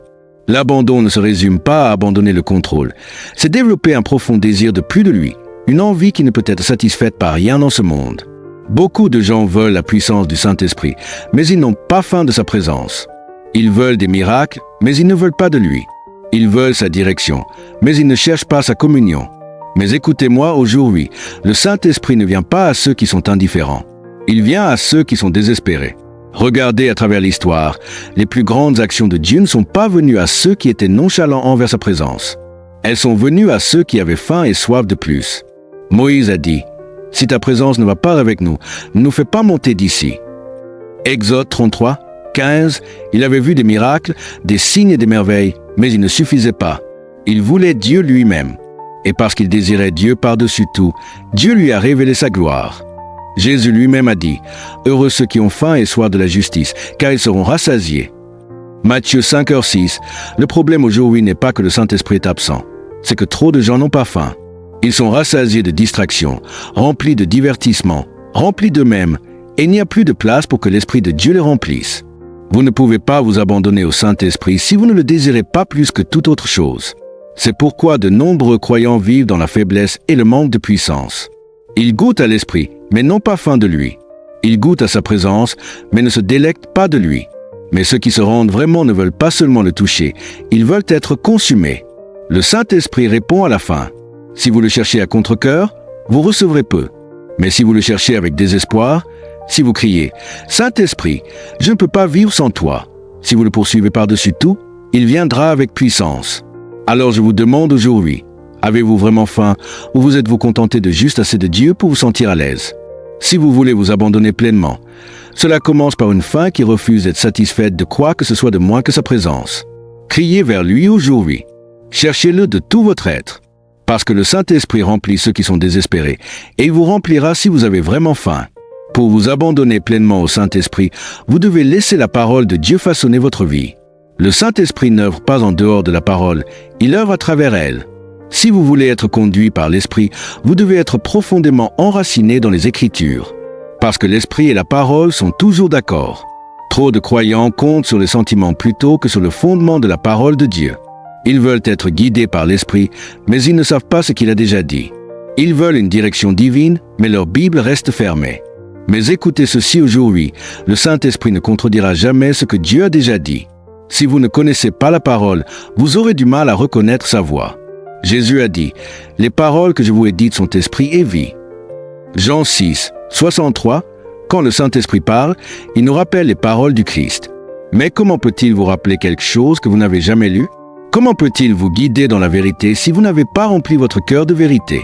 [SPEAKER 1] L'abandon ne se résume pas à abandonner le contrôle. C'est développer un profond désir de plus de lui, une envie qui ne peut être satisfaite par rien dans ce monde. Beaucoup de gens veulent la puissance du Saint-Esprit, mais ils n'ont pas faim de sa présence. Ils veulent des miracles, mais ils ne veulent pas de lui. Ils veulent sa direction, mais ils ne cherchent pas sa communion. Mais écoutez-moi aujourd'hui, le Saint-Esprit ne vient pas à ceux qui sont indifférents. Il vient à ceux qui sont désespérés. Regardez à travers l'histoire, les plus grandes actions de Dieu ne sont pas venues à ceux qui étaient nonchalants envers sa présence. Elles sont venues à ceux qui avaient faim et soif de plus. Moïse a dit, « Si ta présence ne va pas avec nous, ne nous fais pas monter d'ici. » Exode 33, 15, il avait vu des miracles, des signes et des merveilles, mais il ne suffisait pas. Il voulait Dieu lui-même. Et parce qu'il désirait Dieu par-dessus tout, Dieu lui a révélé sa gloire. Jésus lui-même a dit, « Heureux ceux qui ont faim et soif de la justice, car ils seront rassasiés. » Matthieu 5h6, le problème aujourd'hui n'est pas que le Saint-Esprit est absent, c'est que trop de gens n'ont pas faim. Ils sont rassasiés de distractions, remplis de divertissements, remplis d'eux-mêmes, et il n'y a plus de place pour que l'Esprit de Dieu les remplisse. Vous ne pouvez pas vous abandonner au Saint-Esprit si vous ne le désirez pas plus que toute autre chose. C'est pourquoi de nombreux croyants vivent dans la faiblesse et le manque de puissance. Ils goûtent à l'Esprit, mais n'ont pas faim de lui. Ils goûtent à sa présence, mais ne se délectent pas de lui. Mais ceux qui se rendent vraiment ne veulent pas seulement le toucher, ils veulent être consumés. Le Saint-Esprit répond à la faim. Si vous le cherchez à contre-cœur, vous recevrez peu. Mais si vous le cherchez avec désespoir, si vous criez « Saint-Esprit, je ne peux pas vivre sans toi », si vous le poursuivez par-dessus tout, il viendra avec puissance. Alors je vous demande aujourd'hui, avez-vous vraiment faim ou vous êtes-vous contenté de juste assez de Dieu pour vous sentir à l'aise? Si vous voulez vous abandonner pleinement, cela commence par une faim qui refuse d'être satisfaite de quoi que ce soit de moins que sa présence. Criez vers lui aujourd'hui. Cherchez-le de tout votre être. Parce que le Saint-Esprit remplit ceux qui sont désespérés, et il vous remplira si vous avez vraiment faim. Pour vous abandonner pleinement au Saint-Esprit, vous devez laisser la parole de Dieu façonner votre vie. Le Saint-Esprit n'œuvre pas en dehors de la parole, il œuvre à travers elle. Si vous voulez être conduit par l'Esprit, vous devez être profondément enraciné dans les Écritures. Parce que l'Esprit et la parole sont toujours d'accord. Trop de croyants comptent sur les sentiments plutôt que sur le fondement de la parole de Dieu. Ils veulent être guidés par l'Esprit, mais ils ne savent pas ce qu'il a déjà dit. Ils veulent une direction divine, mais leur Bible reste fermée. Mais écoutez ceci aujourd'hui, le Saint-Esprit ne contredira jamais ce que Dieu a déjà dit. Si vous ne connaissez pas la parole, vous aurez du mal à reconnaître sa voix. Jésus a dit, « Les paroles que je vous ai dites sont esprit et vie. » Jean 6, 63, quand le Saint-Esprit parle, il nous rappelle les paroles du Christ. Mais comment peut-il vous rappeler quelque chose que vous n'avez jamais lu? Comment peut-il vous guider dans la vérité si vous n'avez pas rempli votre cœur de vérité?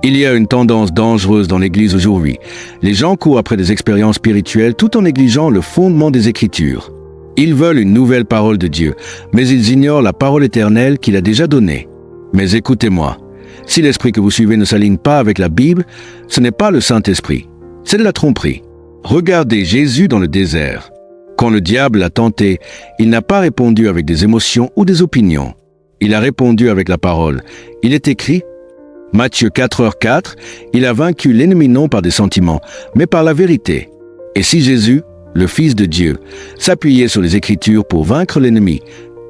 [SPEAKER 1] Il y a une tendance dangereuse dans l'Église aujourd'hui. Les gens courent après des expériences spirituelles tout en négligeant le fondement des Écritures. Ils veulent une nouvelle parole de Dieu, mais ils ignorent la parole éternelle qu'il a déjà donnée. Mais écoutez-moi, si l'esprit que vous suivez ne s'aligne pas avec la Bible, ce n'est pas le Saint-Esprit, c'est de la tromperie. Regardez Jésus dans le désert. Quand le diable l'a tenté, il n'a pas répondu avec des émotions ou des opinions. Il a répondu avec la parole. Il est écrit, Matthieu 4h4, il a vaincu l'ennemi non par des sentiments, mais par la vérité. Et si Jésus, le Fils de Dieu, s'appuyait sur les Écritures pour vaincre l'ennemi,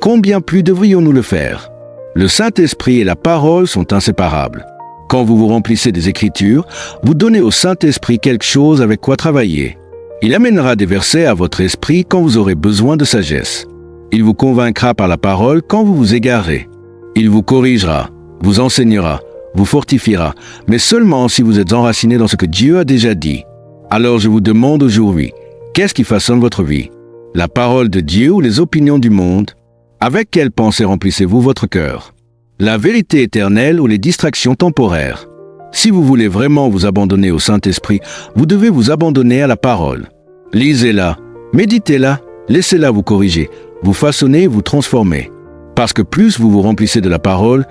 [SPEAKER 1] combien plus devrions-nous le faire? Le Saint-Esprit et la parole sont inséparables. Quand vous vous remplissez des Écritures, vous donnez au Saint-Esprit quelque chose avec quoi travailler. Il amènera des versets à votre esprit quand vous aurez besoin de sagesse. Il vous convaincra par la parole quand vous vous égarez. Il vous corrigera, vous enseignera, vous fortifiera, mais seulement si vous êtes enraciné dans ce que Dieu a déjà dit. Alors je vous demande aujourd'hui, qu'est-ce qui façonne votre vie? La parole de Dieu ou les opinions du monde? Avec quelle pensée remplissez-vous votre cœur? La vérité éternelle ou les distractions temporaires? Si vous voulez vraiment vous abandonner au Saint-Esprit, vous devez vous abandonner à la parole. Lisez-la, méditez-la, laissez-la vous corriger, vous façonner, vous transformer. Parce que plus vous vous remplissez de la parole,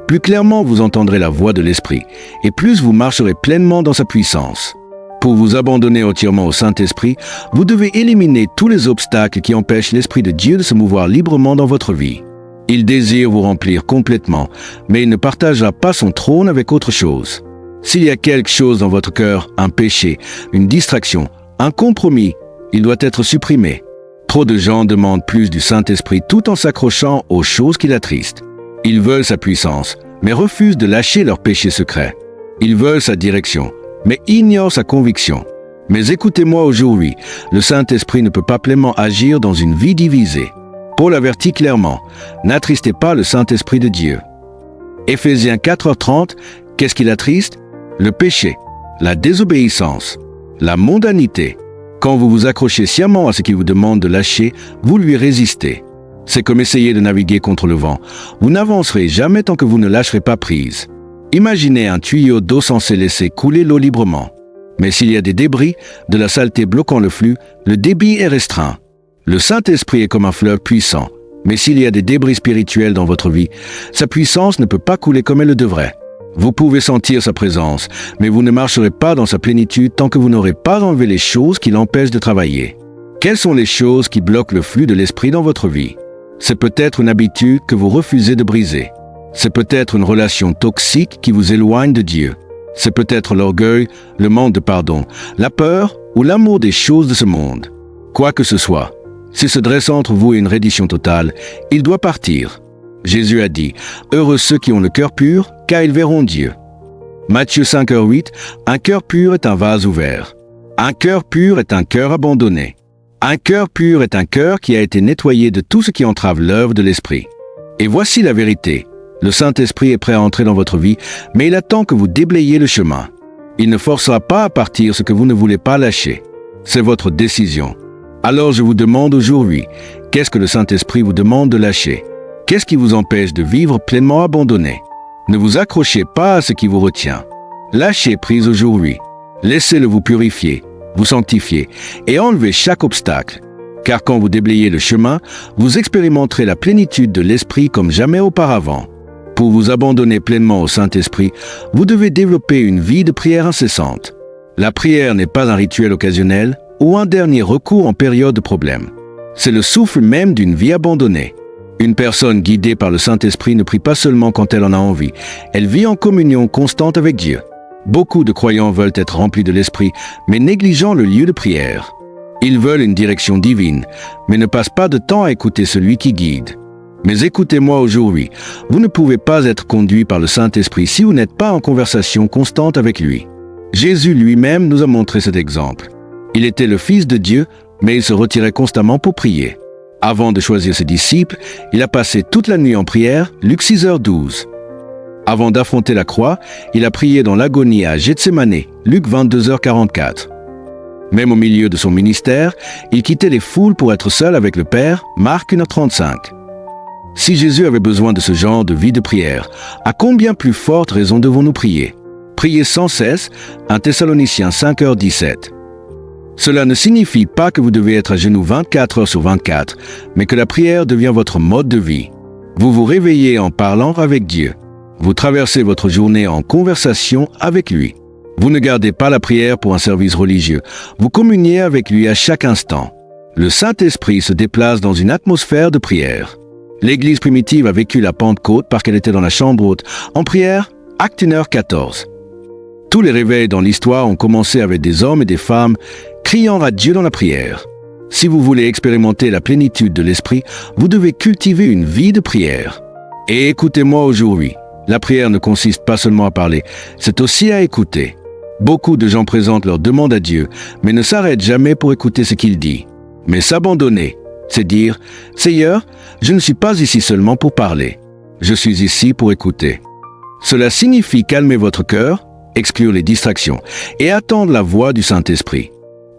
[SPEAKER 1] plus clairement vous entendrez la voix de l'Esprit, et plus vous marcherez pleinement dans sa puissance. Pour vous abandonner entièrement au Saint-Esprit, vous devez éliminer tous les obstacles qui empêchent l'Esprit de Dieu de se mouvoir librement dans votre vie. Il désire vous remplir complètement, mais il ne partagera pas son trône avec autre chose. S'il y a quelque chose dans votre cœur, un péché, une distraction, un compromis, il doit être supprimé. Trop de gens demandent plus du Saint-Esprit tout en s'accrochant aux choses qui l'attristent. Ils veulent sa puissance, mais refusent de lâcher leurs péchés secrets. Ils veulent sa direction, mais ignorent sa conviction. Mais écoutez-moi aujourd'hui, le Saint-Esprit ne peut pas pleinement agir dans une vie divisée. Paul avertit clairement, n'attristez pas le Saint-Esprit de Dieu. Éphésiens 4h30, qu'est-ce qui l'attriste? Le péché, la désobéissance, la mondanité. Quand vous vous accrochez sciemment à ce qu'il vous demande de lâcher, vous lui résistez. C'est comme essayer de naviguer contre le vent. Vous n'avancerez jamais tant que vous ne lâcherez pas prise. Imaginez un tuyau d'eau censé laisser couler l'eau librement. Mais s'il y a des débris, de la saleté bloquant le flux, le débit est restreint. Le Saint-Esprit est comme un fleuve puissant. Mais s'il y a des débris spirituels dans votre vie, sa puissance ne peut pas couler comme elle le devrait. Vous pouvez sentir sa présence, mais vous ne marcherez pas dans sa plénitude tant que vous n'aurez pas enlevé les choses qui l'empêchent de travailler. Quelles sont les choses qui bloquent le flux de l'Esprit dans votre vie? C'est peut-être une habitude que vous refusez de briser. C'est peut-être une relation toxique qui vous éloigne de Dieu. C'est peut-être l'orgueil, le manque de pardon, la peur ou l'amour des choses de ce monde. Quoi que ce soit, s'il se dresse entre vous et une reddition totale, il doit partir. Jésus a dit, « Heureux ceux qui ont le cœur pur, car ils verront Dieu. » Matthieu 5h8, un cœur pur est un vase ouvert. Un cœur pur est un cœur abandonné. Un cœur pur est un cœur qui a été nettoyé de tout ce qui entrave l'œuvre de l'Esprit. Et voici la vérité. Le Saint-Esprit est prêt à entrer dans votre vie, mais il attend que vous déblayiez le chemin. Il ne forcera pas à partir ce que vous ne voulez pas lâcher. C'est votre décision. Alors je vous demande aujourd'hui, qu'est-ce que le Saint-Esprit vous demande de lâcher? Qu'est-ce qui vous empêche de vivre pleinement abandonné? Ne vous accrochez pas à ce qui vous retient. Lâchez prise aujourd'hui. Laissez-le vous purifier, vous sanctifier et enlever chaque obstacle. Car quand vous déblayez le chemin, vous expérimenterez la plénitude de l'Esprit comme jamais auparavant. Pour vous abandonner pleinement au Saint-Esprit, vous devez développer une vie de prière incessante. La prière n'est pas un rituel occasionnel ou un dernier recours en période de problème. C'est le souffle même d'une vie abandonnée. Une personne guidée par le Saint-Esprit ne prie pas seulement quand elle en a envie, elle vit en communion constante avec Dieu. Beaucoup de croyants veulent être remplis de l'Esprit, mais négligeant le lieu de prière. Ils veulent une direction divine, mais ne passent pas de temps à écouter celui qui guide. Mais écoutez-moi aujourd'hui, vous ne pouvez pas être conduit par le Saint-Esprit si vous n'êtes pas en conversation constante avec lui. Jésus lui-même nous a montré cet exemple. Il était le Fils de Dieu, mais il se retirait constamment pour prier. Avant de choisir ses disciples, il a passé toute la nuit en prière, Luc 6h12. Avant d'affronter la croix, il a prié dans l'agonie à Gethsémane, Luc 22h44. Même au milieu de son ministère, il quittait les foules pour être seul avec le Père, Marc 1h35. Si Jésus avait besoin de ce genre de vie de prière, à combien plus forte raison devons-nous prier? Priez sans cesse, 1 Thessaloniciens 5h17. Cela ne signifie pas que vous devez être à genoux 24 heures sur 24, mais que la prière devient votre mode de vie. Vous vous réveillez en parlant avec Dieu. Vous traversez votre journée en conversation avec lui. Vous ne gardez pas la prière pour un service religieux. Vous communiez avec lui à chaque instant. Le Saint-Esprit se déplace dans une atmosphère de prière. L'Église primitive a vécu la Pentecôte parce qu'elle était dans la chambre haute, en prière, Actes 1h14. Tous les réveils dans l'histoire ont commencé avec des hommes et des femmes criant à Dieu dans la prière. Si vous voulez expérimenter la plénitude de l'Esprit, vous devez cultiver une vie de prière. Et écoutez-moi aujourd'hui. La prière ne consiste pas seulement à parler, c'est aussi à écouter. Beaucoup de gens présentent leurs demandes à Dieu, mais ne s'arrêtent jamais pour écouter ce qu'il dit. Mais s'abandonner, c'est dire « Seigneur, je ne suis pas ici seulement pour parler. Je suis ici pour écouter. » Cela signifie calmer votre cœur, exclure les distractions et attendre la voix du Saint-Esprit.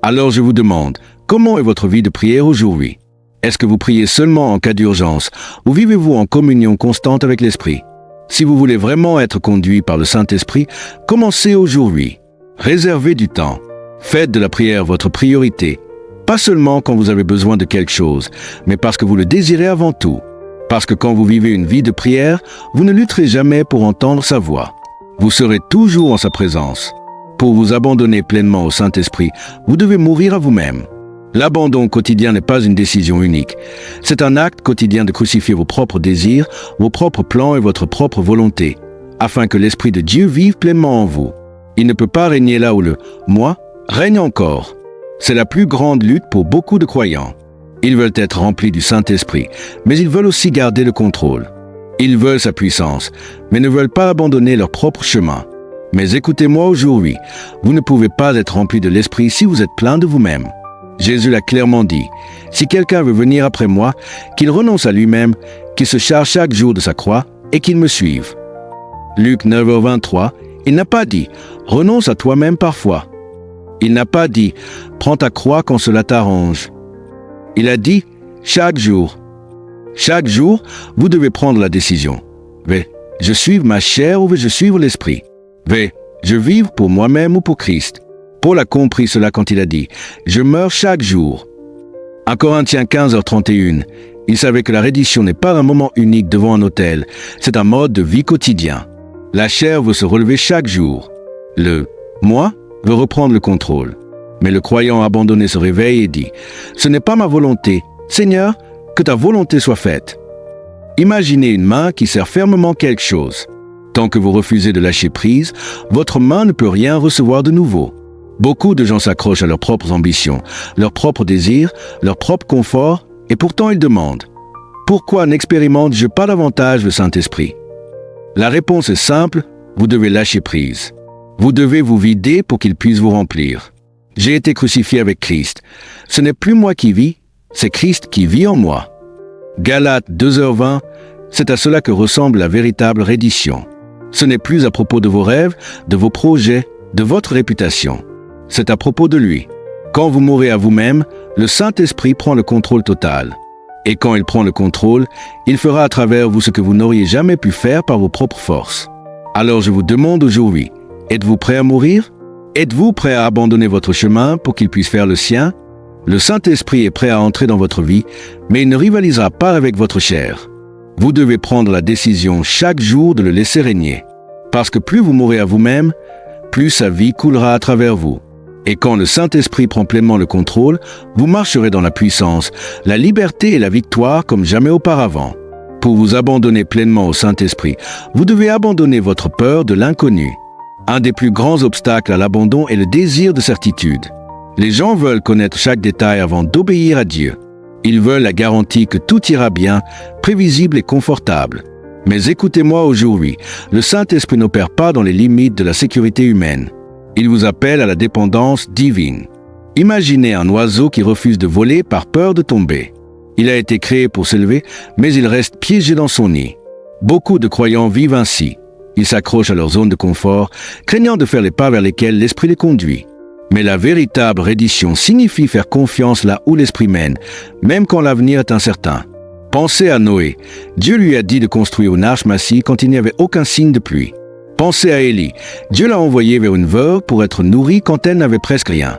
[SPEAKER 1] Alors je vous demande, comment est votre vie de prière aujourd'hui? Est-ce que vous priez seulement en cas d'urgence ou vivez-vous en communion constante avec l'Esprit? Si vous voulez vraiment être conduit par le Saint-Esprit, commencez aujourd'hui. Réservez du temps. Faites de la prière votre priorité. Pas seulement quand vous avez besoin de quelque chose, mais parce que vous le désirez avant tout. Parce que quand vous vivez une vie de prière, vous ne lutterez jamais pour entendre sa voix. Vous serez toujours en sa présence. Pour vous abandonner pleinement au Saint-Esprit, vous devez mourir à vous-même. L'abandon quotidien n'est pas une décision unique. C'est un acte quotidien de crucifier vos propres désirs, vos propres plans et votre propre volonté, afin que l'Esprit de Dieu vive pleinement en vous. Il ne peut pas régner là où le « moi » règne encore. C'est la plus grande lutte pour beaucoup de croyants. Ils veulent être remplis du Saint-Esprit, mais ils veulent aussi garder le contrôle. Ils veulent sa puissance, mais ne veulent pas abandonner leur propre chemin. Mais écoutez-moi aujourd'hui, vous ne pouvez pas être rempli de l'Esprit si vous êtes plein de vous-même. Jésus l'a clairement dit, « Si quelqu'un veut venir après moi, qu'il renonce à lui-même, qu'il se charge chaque jour de sa croix et qu'il me suive. » Luc 9h23, il n'a pas dit « Renonce à toi-même parfois ». Il n'a pas dit « Prends ta croix quand cela t'arrange ». Il a dit « Chaque jour ». Chaque jour, vous devez prendre la décision. Vais-je suivre ma chair ou vais-je suivre l'Esprit? Vais-je vivre pour moi-même ou pour Christ? Paul a compris cela quand il a dit « Je meurs chaque jour ». 1 Corinthiens 15h31, il savait que la reddition n'est pas un moment unique devant un autel, c'est un mode de vie quotidien. La chair veut se relever chaque jour. Le « moi » veut reprendre le contrôle. Mais le croyant abandonné se réveille et dit « Ce n'est pas ma volonté. Seigneur, que ta volonté soit faite. » Imaginez une main qui serre fermement quelque chose. Tant que vous refusez de lâcher prise, votre main ne peut rien recevoir de nouveau. Beaucoup de gens s'accrochent à leurs propres ambitions, leurs propres désirs, leur propre confort, et pourtant ils demandent « Pourquoi n'expérimente-je pas davantage le Saint-Esprit » La réponse est simple, vous devez lâcher prise. Vous devez vous vider pour qu'il puisse vous remplir. J'ai été crucifié avec Christ. Ce n'est plus moi qui vis, c'est Christ qui vit en moi. Galates 2h20, c'est à cela que ressemble la véritable reddition. Ce n'est plus à propos de vos rêves, de vos projets, de votre réputation. C'est à propos de lui. Quand vous mourrez à vous-même, le Saint-Esprit prend le contrôle total. Et quand il prend le contrôle, il fera à travers vous ce que vous n'auriez jamais pu faire par vos propres forces. Alors je vous demande aujourd'hui, êtes-vous prêt à mourir? Êtes-vous prêt à abandonner votre chemin pour qu'il puisse faire le sien? Le Saint-Esprit est prêt à entrer dans votre vie, mais il ne rivalisera pas avec votre chair. Vous devez prendre la décision chaque jour de le laisser régner. Parce que plus vous mourrez à vous-même, plus sa vie coulera à travers vous. Et quand le Saint-Esprit prend pleinement le contrôle, vous marcherez dans la puissance, la liberté et la victoire comme jamais auparavant. Pour vous abandonner pleinement au Saint-Esprit, vous devez abandonner votre peur de l'inconnu. Un des plus grands obstacles à l'abandon est le désir de certitude. Les gens veulent connaître chaque détail avant d'obéir à Dieu. Ils veulent la garantie que tout ira bien, prévisible et confortable. Mais écoutez-moi aujourd'hui, le Saint-Esprit n'opère pas dans les limites de la sécurité humaine. Il vous appelle à la dépendance divine. Imaginez un oiseau qui refuse de voler par peur de tomber. Il a été créé pour s'élever, mais il reste piégé dans son nid. Beaucoup de croyants vivent ainsi. Ils s'accrochent à leur zone de confort, craignant de faire les pas vers lesquels l'Esprit les conduit. Mais la véritable reddition signifie faire confiance là où l'Esprit mène, même quand l'avenir est incertain. Pensez à Noé. Dieu lui a dit de construire une arche massive quand il n'y avait aucun signe de pluie. Pensez à Élie. Dieu l'a envoyé vers une veuve pour être nourrie quand elle n'avait presque rien.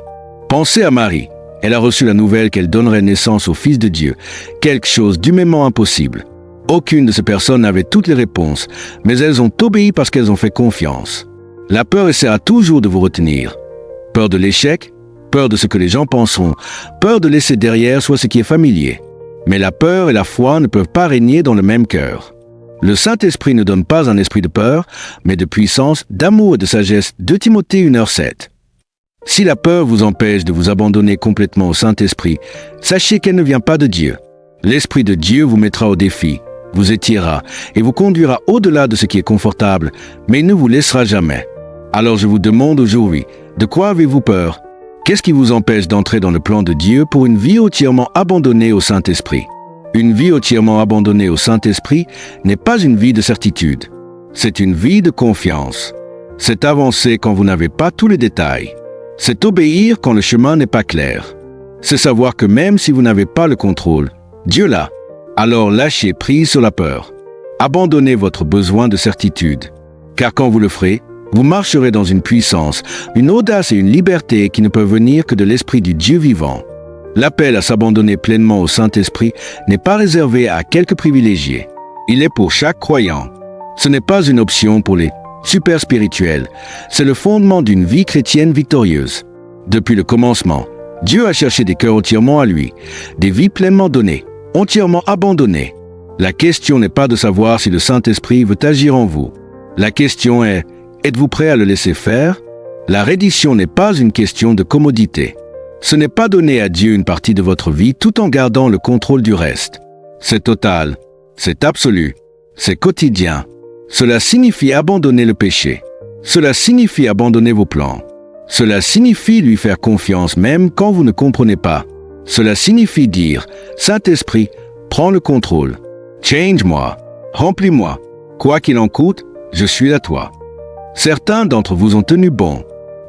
[SPEAKER 1] Pensez à Marie. Elle a reçu la nouvelle qu'elle donnerait naissance au Fils de Dieu, quelque chose d'humainement impossible. Aucune de ces personnes n'avait toutes les réponses, mais elles ont obéi parce qu'elles ont fait confiance. La peur essaiera toujours de vous retenir. Peur de l'échec, peur de ce que les gens penseront, peur de laisser derrière soi ce qui est familier. Mais la peur et la foi ne peuvent pas régner dans le même cœur. Le Saint-Esprit ne donne pas un esprit de peur, mais de puissance, d'amour et de sagesse. 2 Timothée 1h7. Si la peur vous empêche de vous abandonner complètement au Saint-Esprit, sachez qu'elle ne vient pas de Dieu. L'Esprit de Dieu vous mettra au défi, vous étirera et vous conduira au-delà de ce qui est confortable, mais il ne vous laissera jamais. Alors je vous demande aujourd'hui, de quoi avez-vous peur? Qu'est-ce qui vous empêche d'entrer dans le plan de Dieu pour une vie entièrement abandonnée au Saint-Esprit? Une vie entièrement abandonnée au Saint-Esprit n'est pas une vie de certitude. C'est une vie de confiance. C'est avancer quand vous n'avez pas tous les détails. C'est obéir quand le chemin n'est pas clair. C'est savoir que même si vous n'avez pas le contrôle, Dieu l'a. Alors lâchez prise sur la peur. Abandonnez votre besoin de certitude. Car quand vous le ferez, vous marcherez dans une puissance, une audace et une liberté qui ne peuvent venir que de l'Esprit du Dieu vivant. L'appel à s'abandonner pleinement au Saint-Esprit n'est pas réservé à quelques privilégiés. Il est pour chaque croyant. Ce n'est pas une option pour les super spirituels. C'est le fondement d'une vie chrétienne victorieuse. Depuis le commencement, Dieu a cherché des cœurs entièrement à lui, des vies pleinement données, entièrement abandonnées. La question n'est pas de savoir si le Saint-Esprit veut agir en vous. La question est, êtes-vous prêt à le laisser faire? La reddition n'est pas une question de commodité. Ce n'est pas donner à Dieu une partie de votre vie tout en gardant le contrôle du reste. C'est total, c'est absolu, c'est quotidien. Cela signifie abandonner le péché. Cela signifie abandonner vos plans. Cela signifie lui faire confiance même quand vous ne comprenez pas. Cela signifie dire, Saint-Esprit, prends le contrôle. Change-moi, remplis-moi. Quoi qu'il en coûte, je suis à toi. Certains d'entre vous ont tenu bon.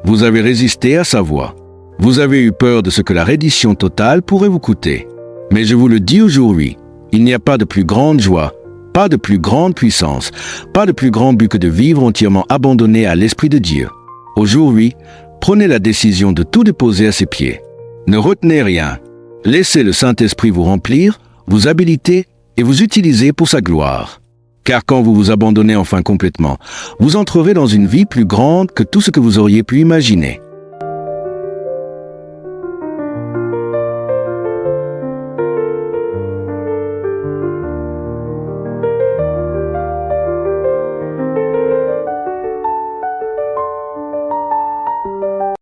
[SPEAKER 1] Vous avez résisté à sa voix. Vous avez eu peur de ce que la reddition totale pourrait vous coûter. Mais je vous le dis aujourd'hui, il n'y a pas de plus grande joie, pas de plus grande puissance, pas de plus grand but que de vivre entièrement abandonné à l'Esprit de Dieu. Aujourd'hui, prenez la décision de tout déposer à ses pieds. Ne retenez rien. Laissez le Saint-Esprit vous remplir, vous habiliter et vous utiliser pour sa gloire. Car quand vous vous abandonnez enfin complètement, vous entrerez dans une vie plus grande que tout ce que vous auriez pu imaginer.